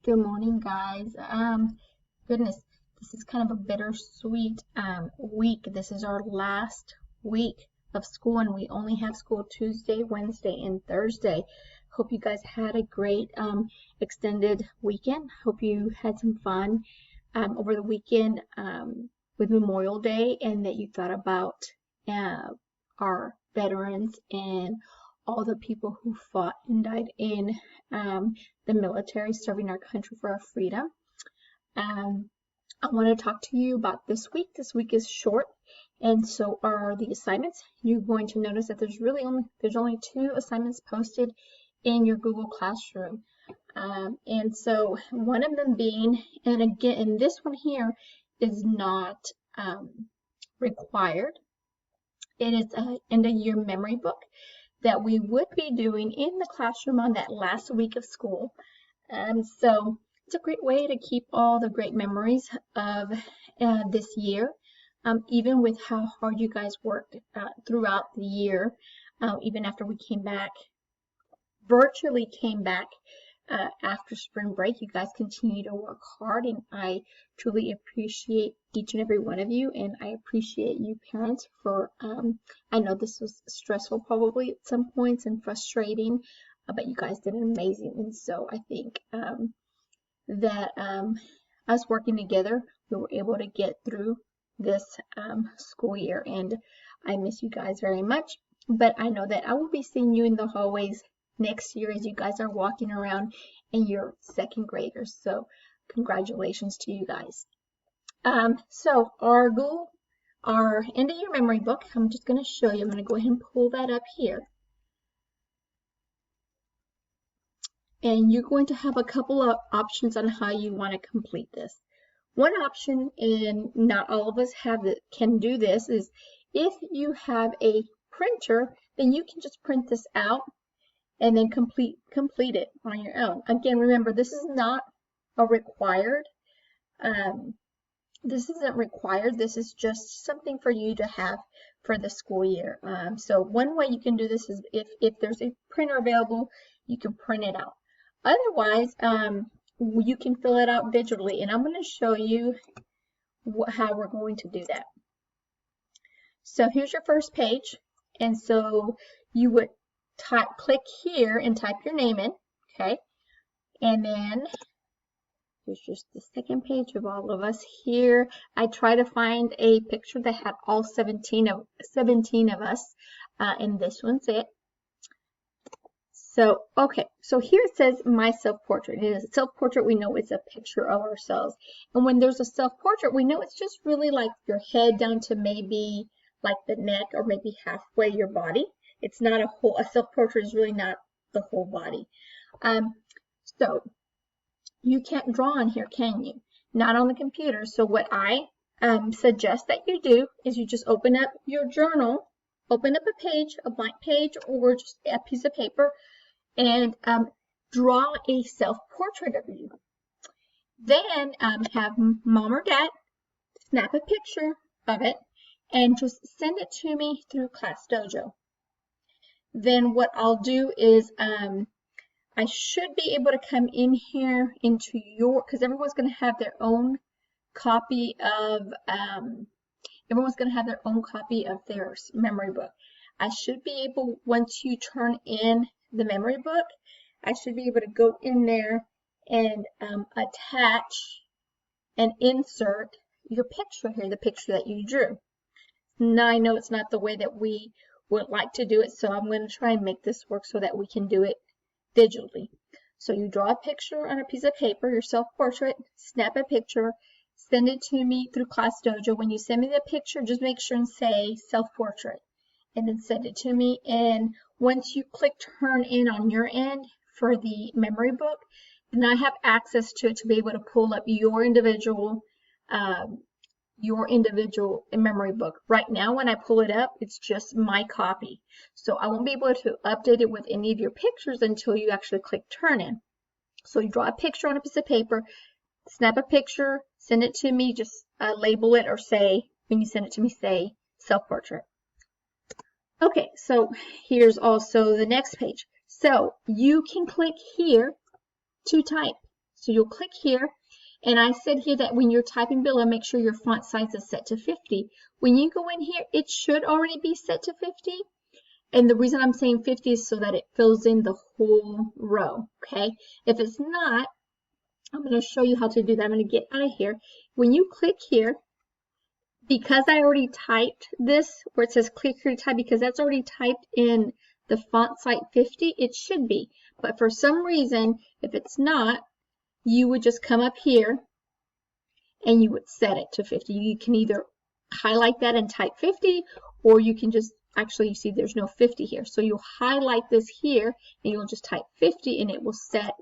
Good morning, guys. Goodness, this is kind of a bittersweet week. This is our last week of school, and we only have school Tuesday, Wednesday, and Thursday. Hope you guys had a great extended weekend. Hope you had some fun over the weekend with Memorial Day, and that you thought about our veterans and all the people who fought and died in the military, serving our country for our freedom. I want to talk to you about this week. This week is short, and so are the assignments. You're going to notice that there's only 2 assignments posted in your Google Classroom. And so one of them being, and again, this one here is not required. It is an end-of-year memory book that we would be doing in the classroom on that last week of school. So it's a great way to keep all the great memories of this year, even with how hard you guys worked throughout the year, even after we virtually came back after spring break. You guys continue to work hard, and I truly appreciate each and every one of you, and I appreciate you parents for, I know this was stressful probably at some points and frustrating, but you guys did amazing. And so I think that us working together, we were able to get through this school year, and I miss you guys very much. But I know that I will be seeing you in the hallways next year as you guys are walking around and you're second graders. So congratulations to you guys. So our end of year memory book, I'm just going to show you. I'm going to go ahead and pull that up here. And you're going to have a couple of options on how you want to complete this. One option, and not all of us can do this, is if you have a printer, then you can just print this out and then complete it on your own. Again, remember, this is not a required. This isn't required. This is just something for you to have for the school year. So one way you can do this is if there's a printer available, you can print it out. Otherwise, you can fill it out digitally, and I'm going to show you how we're going to do that. So here's your first page, and so you would click here and type your name in, okay? And then here's just the second page of all of us here. I try to find a picture that had all 17 of us, and this one's it. So, okay, so here it says my self-portrait. It is a self-portrait. We know it's a picture of ourselves. And when there's a self-portrait, we know it's just really like your head down to maybe like the neck or maybe halfway your body. It's not a self-portrait is really not the whole body. So you can't draw on here, can you? Not on the computer. So what I suggest that you do is you just open up your journal, open up a page, a blank page, or just a piece of paper, and draw a self-portrait of you. Then have mom or dad snap a picture of it and just send it to me through Class Dojo. Then what I'll do is I should be able to come in here into because everyone's going to have their own copy of their memory book. I should be able, once you turn in the memory book, I should be able to go in there and attach and insert your picture here, the picture that you drew. Now I know it's not the way that we would like to do it, so I'm going to try and make this work so that we can do it digitally. So you draw a picture on a piece of paper, your self-portrait, snap a picture, send it to me through Class Dojo. When you send me the picture, just make sure and say self-portrait, and then send it to me. And once you click turn in on your end for the memory book, then I have access to it to be able to pull up your individual memory book. Right now, when I pull it up, it's just my copy. So I won't be able to update it with any of your pictures until you actually click turn in. So you draw a picture on a piece of paper, snap a picture, send it to me, just label it, or say, when you send it to me, say self-portrait. Okay, so here's also the next page. So you can click here to type. So you'll click here, and I said here that when you're typing below, make sure your font size is set to 50. When you go in here, it should already be set to 50. And the reason I'm saying 50 is so that it fills in the whole row, okay? If it's not, I'm going to show you how to do that. I'm going to get out of here. When you click here, because I already typed this, where it says click here to type, because that's already typed in the font size 50, it should be. But for some reason, if it's not, you would just come up here and you would set it to 50. You can either highlight that and type 50, or you can just, actually, you see there's no 50 here. So you'll highlight this here and you'll just type 50 and it will set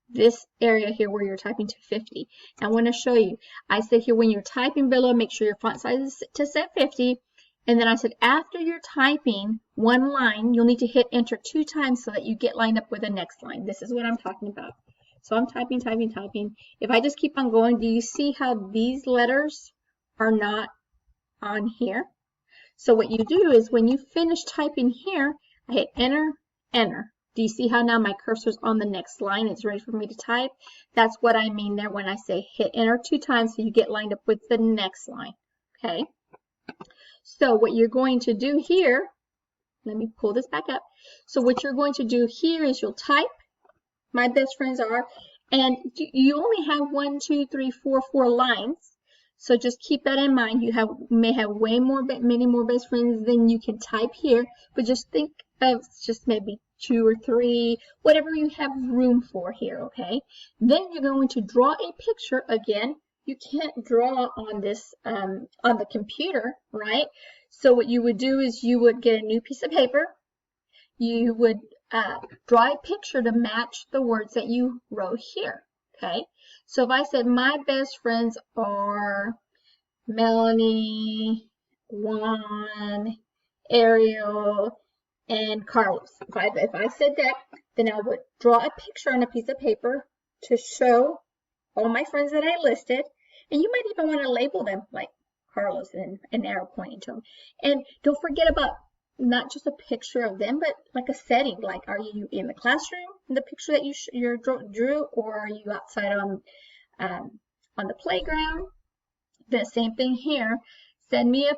this area here where you're typing to 50. I want to show you. I said here when you're typing below, make sure your font size is to set 50. And then I said after you're typing one line, you'll need to hit enter 2 times so that you get lined up with the next line. This is what I'm talking about. So I'm typing, typing, typing. If I just keep on going, do you see how these letters are not on here? So what you do is when you finish typing here, I hit enter, enter. Do you see how now my cursor's on the next line? It's ready for me to type. That's what I mean there when I say hit enter 2 times so you get lined up with the next line. Okay. So what you're going to do here, let me pull this back up. So what you're going to do here is you'll type, my best friends are, and you only have 1, 2, 3, 4 lines. So just keep that in mind. You may have many more best friends than you can type here, but just think of just maybe 2 or 3, whatever you have room for here, okay? Then you're going to draw a picture. Again, you can't draw on this, on the computer, right? So what you would do is you would get a new piece of paper. You would draw a picture to match the words that you wrote here, okay? So if I said my best friends are Melanie, Juan, Ariel, and Carlos. If I said that, then I would draw a picture on a piece of paper to show all my friends that I listed. And you might even want to label them like Carlos and an arrow pointing to them. And don't forget about not just a picture of them, but like a setting. Like, are you in the classroom in the picture that you drew, or are you outside on the playground? The same thing here. Send me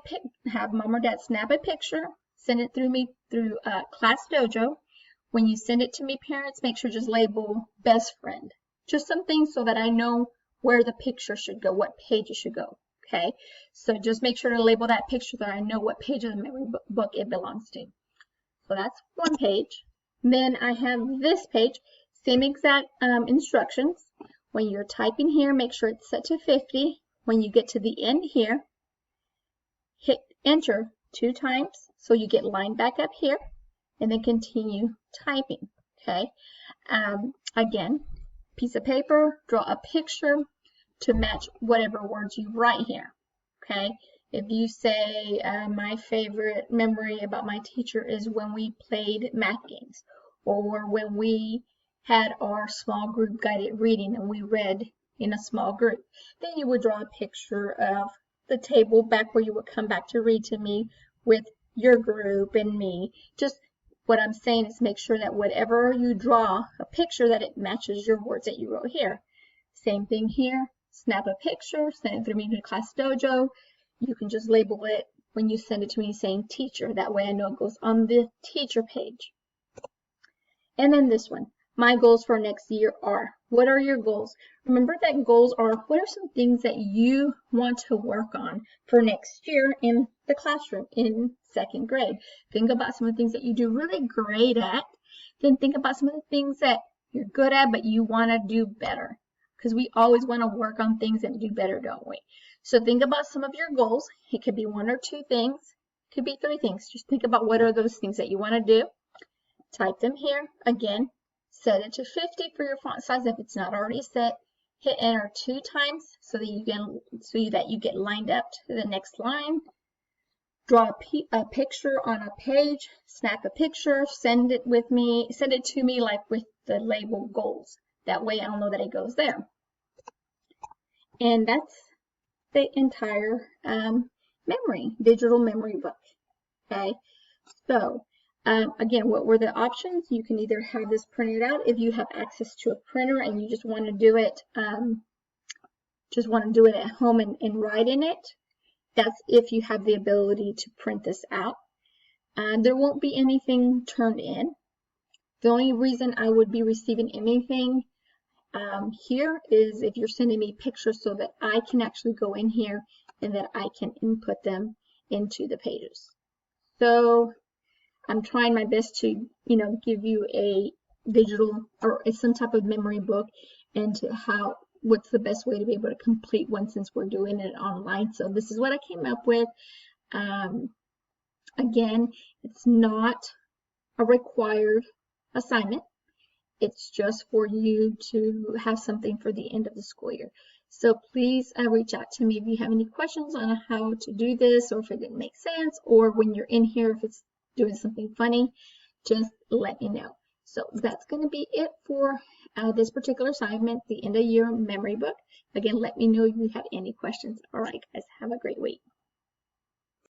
have mom or dad snap a picture. Send it through me through Class Dojo. When you send it to me, parents, make sure just label best friend. Just some things so that I know where the picture should go, what page it should go. Okay, so just make sure to label that picture so that I know what page of the memory book it belongs to. So that's one page. Then I have this page, same exact instructions. When you're typing here, make sure it's set to 50. When you get to the end here, hit enter 2 times so you get lined back up here, and then continue typing. Okay, again, piece of paper, draw a picture to match whatever words you write here. Okay, if you say my favorite memory about my teacher is when we played math games, or when we had our small group guided reading and we read in a small group, then you would draw a picture of the table back where you would come back to read to me with your group and me. Just what I'm saying is make sure that whatever you draw a picture, that it matches your words that you wrote here. Same thing here. Snap a picture, send it through me to Class Dojo. You can just label it when you send it to me saying teacher. That way I know it goes on the teacher page. And then this one. My goals for next year are. What are your goals? Remember that goals are what are some things that you want to work on for next year in the classroom in 2nd grade. Think about some of the things that you do really great at. Then think about some of the things that you're good at but you want to do better. Because we always want to work on things and do better, don't we? So think about some of your goals. It could be 1 or 2 things. It could be 3 things. Just think about what are those things that you want to do. Type them here. Again, set it to 50 for your font size if it's not already set. Hit enter 2 times so that you get lined up to the next line. Draw a picture on a page. Snap a picture. Send it to me like with the label goals. That way I'll know that it goes there. And that's the entire digital memory book. Okay, so Again, what were the options? You can either have this printed out if you have access to a printer and you just want to do it at home and write in it. That's if you have the ability to print this out. There won't be anything turned in. The only reason I would be receiving anything here is if you're sending me pictures so that I can actually go in here and that I can input them into the pages. So I'm trying my best to, give you a digital or some type of memory book and what's the best way to be able to complete one since we're doing it online. So this is what I came up with. Again, it's not a required assignment. It's just for you to have something for the end of the school year. So please reach out to me if you have any questions on how to do this, or if it didn't make sense, or when you're in here, if it's doing something funny, just let me know. So that's going to be it for this particular assignment, the end of year memory book. Again, let me know if you have any questions. All right, guys, have a great week.